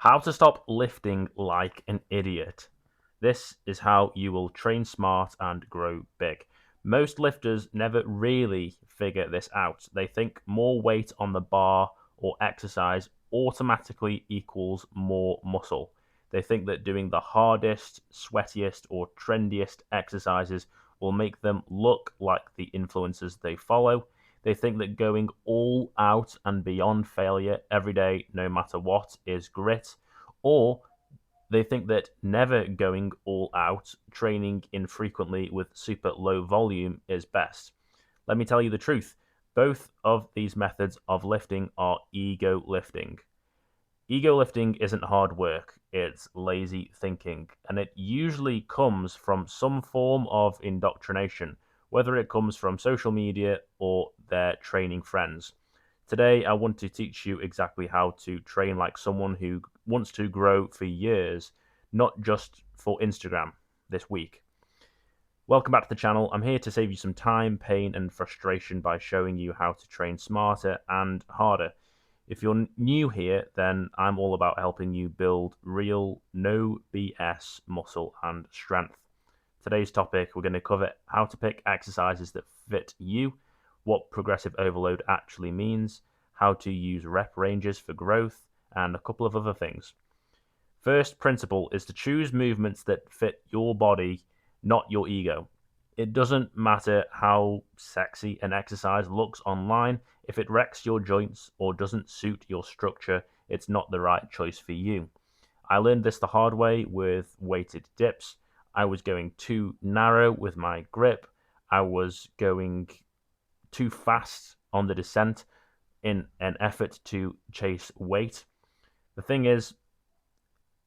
How to stop lifting like an idiot. This is how you will train smart and grow big. Most lifters never really figure this out. They think more weight on the bar or exercise automatically equals more muscle. They think that doing the hardest, sweatiest, or trendiest exercises will make them look like the influencers they follow. They think that going all out and beyond failure every day, no matter what, is grit, or they think that never going all out, training infrequently with super low volume is best. Let me tell you the truth. Both of these methods of lifting are ego lifting. Ego lifting isn't hard work, it's lazy thinking, and it usually comes from some form of indoctrination, whether it comes from social media or their training friends. Today, I want to teach you exactly how to train like someone who wants to grow for years, not just for Instagram this week. Welcome back to the channel. I'm here to save you some time, pain, and frustration by showing you how to train smarter and harder. If you're new here, then I'm all about helping you build real, no BS muscle and strength. Today's topic, we're going to cover how to pick exercises that fit you, what progressive overload actually means, how to use rep ranges for growth, and a couple of other things. First principle is to choose movements that fit your body, not your ego. It doesn't matter how sexy an exercise looks online. If it wrecks your joints or doesn't suit your structure, it's not the right choice for you. I learned this the hard way with weighted dips. I was going too narrow with my grip. I was going too fast on the descent in an effort to chase weight. The thing is,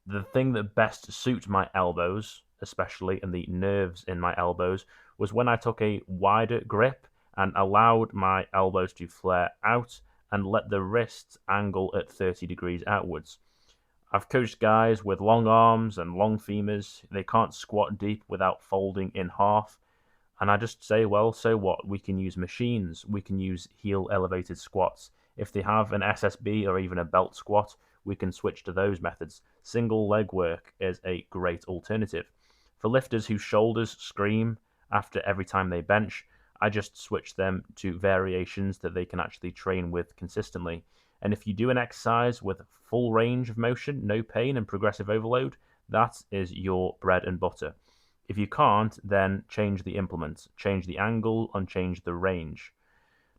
the thing that best suits my elbows, especially, and the nerves in my elbows, was when I took a wider grip and allowed my elbows to flare out and let the wrists angle at 30 degrees outwards. I've coached guys with long arms and long femurs. They can't squat deep without folding in half. And I just say, well, so what? We can use machines. We can use heel elevated squats. If they have an SSB or even a belt squat, we can switch to those methods. Single leg work is a great alternative. For lifters whose shoulders scream after every time they bench, I just switch them to variations that they can actually train with consistently. And if you do an exercise with full range of motion, no pain, and progressive overload, that is your bread and butter. If you can't, then change the implement, change the angle, and change the range.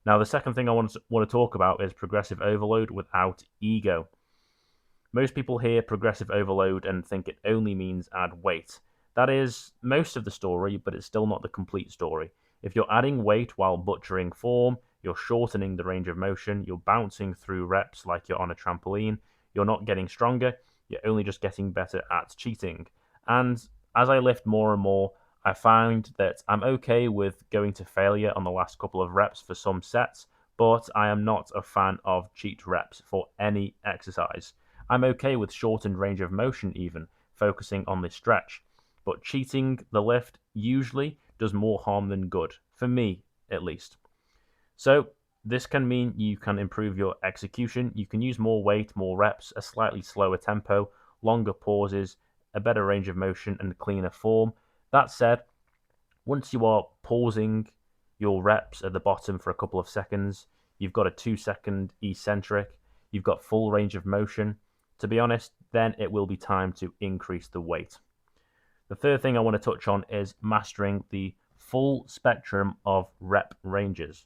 Now, the second thing I want to talk about is progressive overload without ego. Most people hear progressive overload and think it only means add weight. That is most of the story, but it's still not the complete story. If you're adding weight while butchering form, you're shortening the range of motion, you're bouncing through reps like you're on a trampoline, you're not getting stronger, you're only just getting better at cheating. And as I lift more and more, I find that I'm okay with going to failure on the last couple of reps for some sets, but I am not a fan of cheat reps for any exercise. I'm okay with shortened range of motion even, focusing on the stretch. But cheating the lift usually does more harm than good, for me at least. So this can mean you can improve your execution, you can use more weight, more reps, a slightly slower tempo, longer pauses, a better range of motion, and cleaner form. That said, once you are pausing your reps at the bottom for a couple of seconds, you've got a 2 second eccentric, you've got full range of motion, to be honest, then it will be time to increase the weight. The third thing I want to touch on is mastering the full spectrum of rep ranges.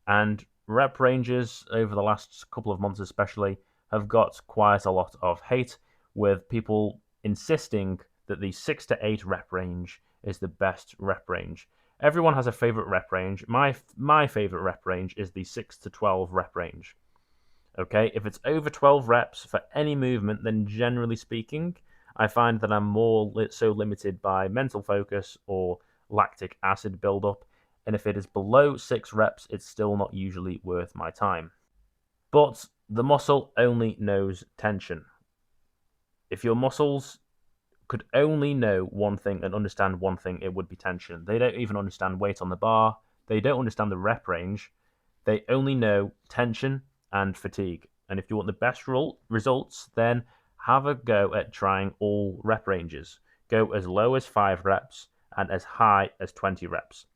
And rep ranges over the last couple of months especially have got quite a lot of hate, with people insisting that the 6 to 8 rep range is the best rep range. Everyone has a favorite rep range. My favorite rep range is the 6 to 12 rep range. Okay, if it's over 12 reps for any movement, then generally speaking, I find that I'm more so limited by mental focus or lactic acid buildup. And if it is below 6 reps, it's still not usually worth my time. But the muscle only knows tension. If your muscles could only know one thing and understand one thing, it would be tension. They don't even understand weight on the bar. They don't understand the rep range. They only know tension and fatigue. And if you want the best results, then Have a go at trying all rep ranges. Go as low as 5 reps and as high as 20 reps.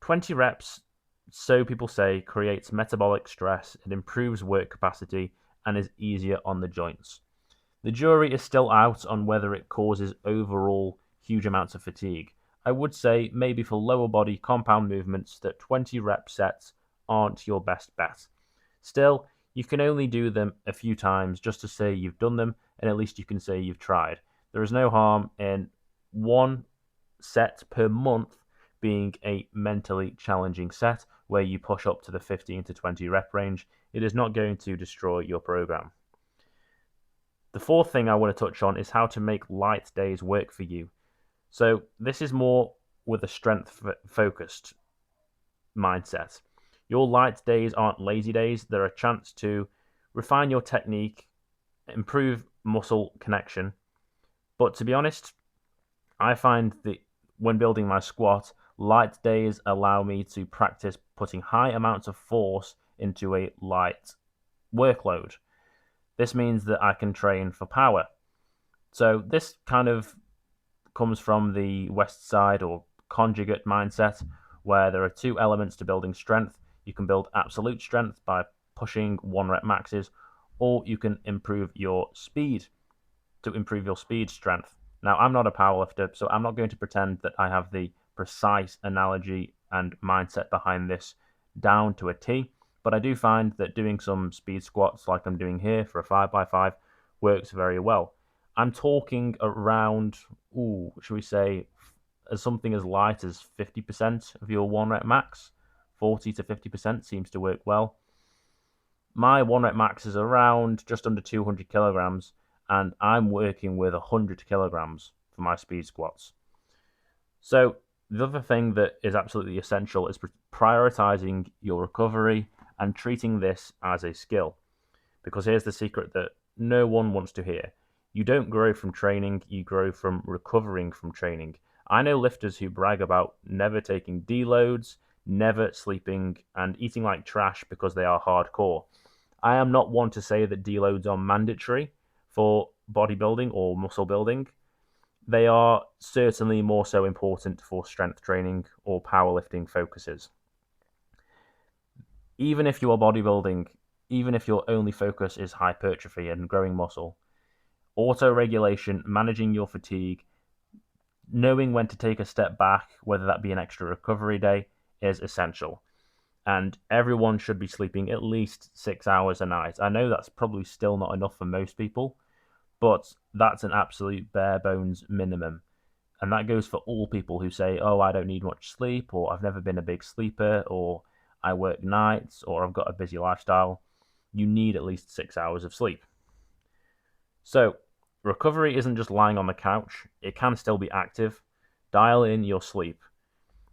20 reps, so people say, creates metabolic stress, it improves work capacity, and is easier on the joints. The jury is still out on whether it causes overall huge amounts of fatigue. I would say maybe for lower body compound movements that 20 rep sets aren't your best bet. Still, you can only do them a few times just to say you've done them, and at least you can say you've tried. There is no harm in one set per month being a mentally challenging set where you push up to the 15 to 20 rep range. It is not going to destroy your program. The fourth thing I want to touch on is how to make light days work for you. So, this is more with a strength focused mindset. Your light days aren't lazy days, they're a chance to refine your technique, improve muscle connection. But to be honest, I find that when building my squat, light days allow me to practice putting high amounts of force into a light workload. This means that I can train for power. So this kind of comes from the West Side or conjugate mindset, where there are two elements to building strength. You can build absolute strength by pushing 1 rep maxes, or you can improve your speed to improve your speed strength. Now, I'm not a powerlifter, so I'm not going to pretend that I have the precise analogy and mindset behind this down to a T, but I do find that doing some speed squats like I'm doing here for a 5x5 works very well. I'm talking around, should we say, as something as light as 50% of your 1 rep max. 40 to 50% seems to work well. My 1 rep max is around just under 200 kilograms, and I'm working with 100 kilograms for my speed squats. So the other thing that is absolutely essential is prioritizing your recovery and treating this as a skill. Because here's the secret that no one wants to hear. You don't grow from training, you grow from recovering from training. I know lifters who brag about never taking deloads, never sleeping, and eating like trash because they are hardcore. I am not one to say that deloads are mandatory for bodybuilding or muscle building. They are certainly more so important for strength training or powerlifting focuses. Even if you are bodybuilding, even if your only focus is hypertrophy and growing muscle, auto-regulation, managing your fatigue, knowing when to take a step back, whether that be an extra recovery day, is essential. And everyone should be sleeping at least 6 hours a night. I know that's probably still not enough for most people, but that's an absolute bare bones minimum. And that goes for all people who say, oh, I don't need much sleep, or I've never been a big sleeper, or I work nights, or I've got a busy lifestyle. You need at least 6 hours of sleep. So, recovery isn't just lying on the couch, it can still be active. Dial in your sleep.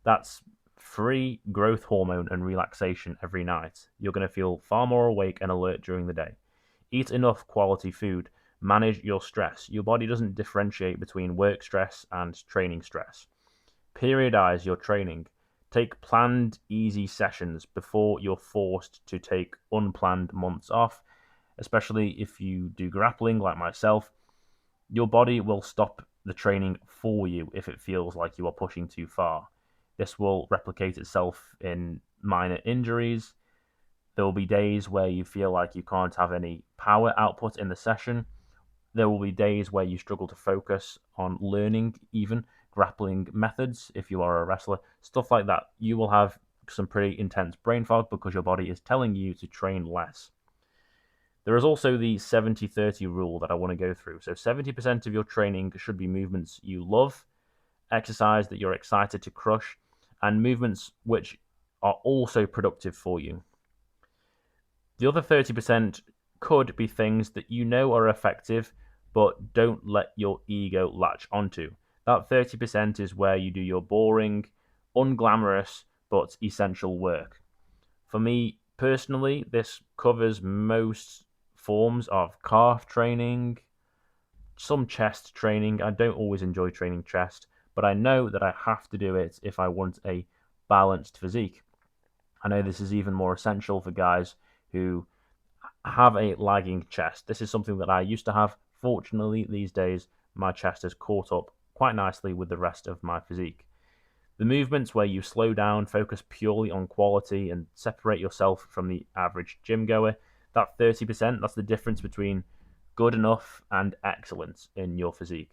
That's free growth hormone and relaxation every night. You're going to feel far more awake and alert during the day. Eat enough quality food. Manage your stress. Your body doesn't differentiate between work stress and training stress. Periodize your training. Take planned, easy sessions before you're forced to take unplanned months off, especially if you do grappling like myself. Your body will stop the training for you if it feels like you are pushing too far. This will replicate itself in minor injuries. There will be days where you feel like you can't have any power output in the session. There will be days where you struggle to focus on learning even grappling methods if you are a wrestler. Stuff like that. You will have some pretty intense brain fog because your body is telling you to train less. There is also the 70-30 rule that I want to go through. So 70% of your training should be movements you love, exercise that you're excited to crush, and movements which are also productive for you. The other 30% could be things that you know are effective, but don't let your ego latch onto. That 30% is where you do your boring, unglamorous, but essential work. For me, personally, this covers most forms of calf training, some chest training. I don't always enjoy training chest, but I know that I have to do it if I want a balanced physique. I know this is even more essential for guys who have a lagging chest. This is something that I used to have Fortunately, these days, my chest has caught up quite nicely with the rest of my physique. The movements where you slow down, focus purely on quality, and separate yourself from the average gym goer, that 30%, that's the difference between good enough and excellent in your physique.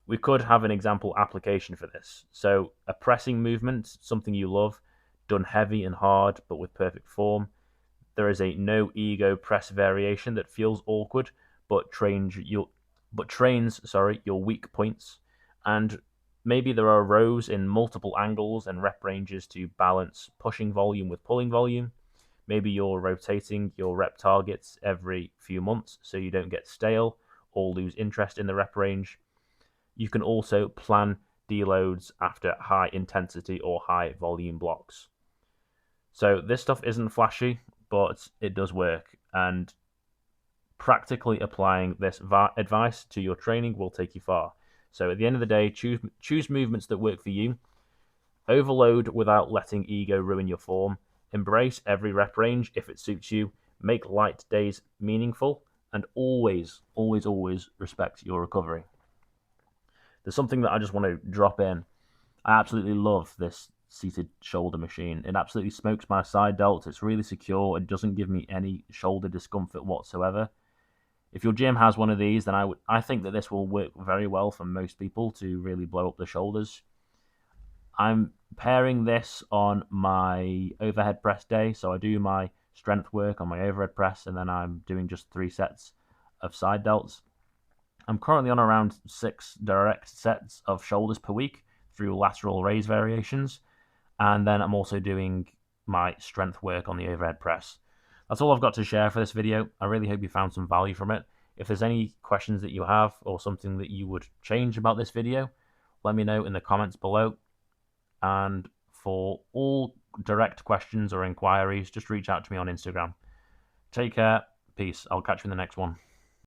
We could have an example application for this. So, a pressing movement, something you love, done heavy and hard but with perfect form. There is a no ego press variation that feels awkward but trains your weak points. And maybe there are rows in multiple angles and rep ranges to balance pushing volume with pulling volume. Maybe you're rotating your rep targets every few months so you don't get stale or lose interest in the rep range. You can also plan deloads after high intensity or high volume blocks. So this stuff isn't flashy, but it does work. And practically applying this advice to your training will take you far. So at the end of the day, choose movements that work for you. Overload without letting ego ruin your form. Embrace every rep range if it suits you. Make light days meaningful, and always, always, always respect your recovery. There's something that I just want to drop in. I absolutely love this seated shoulder machine. It absolutely smokes my side delts. It's really secure. It doesn't give me any shoulder discomfort whatsoever. If your gym has one of these, then I think that this will work very well for most people to really blow up the shoulders. I'm pairing this on my overhead press day, so I do my strength work on my overhead press, and then I'm doing just 3 sets of side delts. I'm currently on around 6 direct sets of shoulders per week through lateral raise variations, and then I'm also doing my strength work on the overhead press. That's all I've got to share for this video. I really hope you found some value from it. If there's any questions that you have or something that you would change about this video, let me know in the comments below. And for all direct questions or inquiries, just reach out to me on Instagram. Take care. Peace. I'll catch you in the next one.